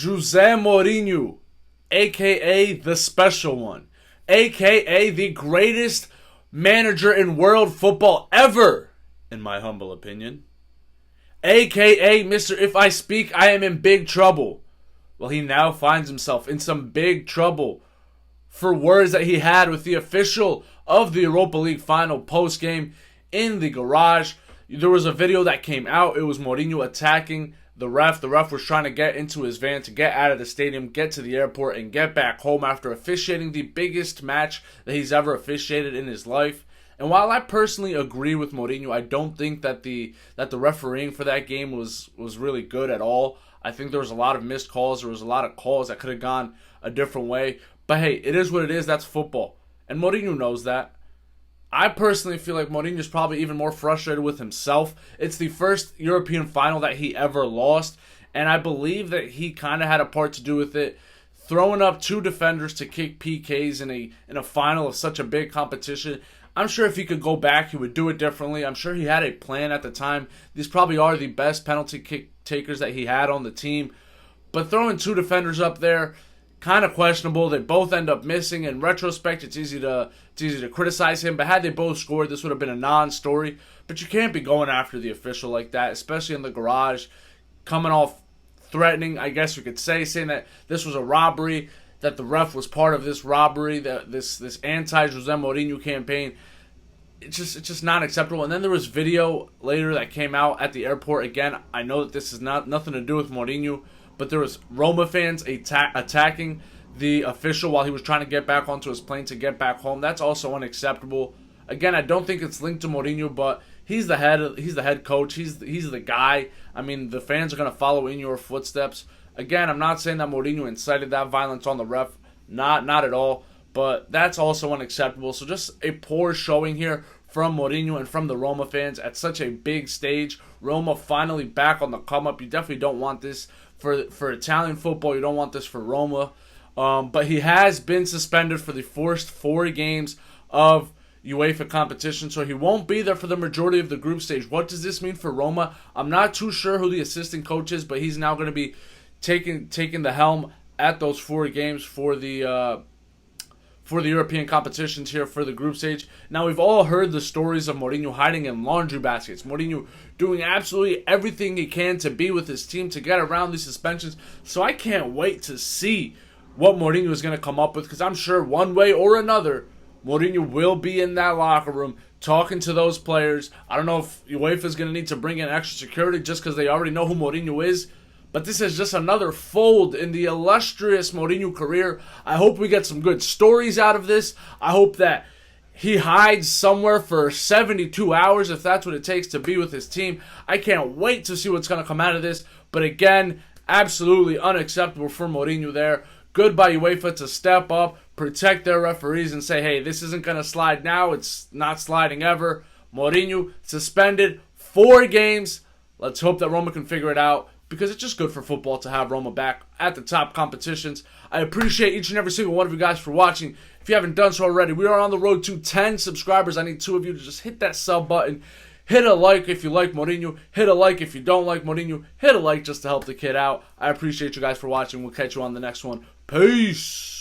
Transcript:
Jose Mourinho, a.k.a. the Special One, a.k.a. the greatest manager in world football ever, in my humble opinion, a.k.a. Mr. If I Speak, I Am in Big Trouble. Well, he now finds himself in some big trouble for words that he had with the official of the Europa League final post-game in the garage. There was a video that came out. It was Mourinho attacking the ref. The ref was trying to get into his van to get out of the stadium, get to the airport, and get back home after officiating the biggest match that he's ever officiated in his life. And while I personally agree with Mourinho, I don't think that the refereeing for that game was really good at all. I think there was a lot of missed calls. There was a lot of calls that could have gone a different way. But hey, it is what it is. That's football. And Mourinho knows that. I personally feel like Mourinho is probably even more frustrated with himself. It's the first European final that he ever lost, and I believe that he kind of had a part to do with it. Throwing up two defenders to kick PKs in a final of such a big competition. I'm sure if he could go back, he would do it differently. I'm sure he had a plan at the time. These probably are the best penalty kick takers that he had on the team. But throwing two defenders up there, kind of questionable. They both end up missing. In retrospect, it's easy to criticize him. But had they both scored, this would have been a non-story. But you can't be going after the official like that, especially in the garage, coming off threatening, I guess you could say, saying that this was a robbery, that the ref was part of this robbery, that this anti-Jose Mourinho campaign. It's just not acceptable. And then there was video later that came out at the airport. Again, I know that this is nothing to do with Mourinho, but there was Roma fans attacking the official while he was trying to get back onto his plane to get back home. That's also unacceptable. Again, I don't think it's linked to Mourinho, but he's the head coach. He's the guy. I mean, the fans are going to follow in your footsteps. Again, I'm not saying that Mourinho incited that violence on the ref. Not at all. But that's also unacceptable. So just a poor showing here from Mourinho and from the Roma fans at such a big stage. Roma finally back on the come-up. You definitely don't want this for Italian football. You don't want this for Roma. But he has been suspended for the first 4 games of UEFA competition, so he won't be there for the majority of the group stage. What does this mean for Roma? I'm not too sure who the assistant coach is, but he's now going to be taking the helm at those 4 games for the European competitions here for the group stage. Now, we've all heard the stories of Mourinho hiding in laundry baskets. Mourinho doing absolutely everything he can to be with his team to get around these suspensions. So I can't wait to see what Mourinho is going to come up with, because I'm sure one way or another, Mourinho will be in that locker room talking to those players. I don't know if UEFA is going to need to bring in extra security just because they already know who Mourinho is. But this is just another fold in the illustrious Mourinho career. I hope we get some good stories out of this. I hope that he hides somewhere for 72 hours if that's what it takes to be with his team. I can't wait to see what's going to come out of this. But again, absolutely unacceptable for Mourinho there. Good by UEFA to step up, protect their referees, and say, hey, this isn't going to slide now. It's not sliding ever. Mourinho suspended 4 games. Let's hope that Roma can figure it out, because it's just good for football to have Roma back at the top competitions. I appreciate each and every single one of you guys for watching. If you haven't done so already, we are on the road to 10 subscribers. I need 2 of you to just hit that sub button. Hit a like if you like Mourinho. Hit a like if you don't like Mourinho. Hit a like just to help the kid out. I appreciate you guys for watching. We'll catch you on the next one. Peace.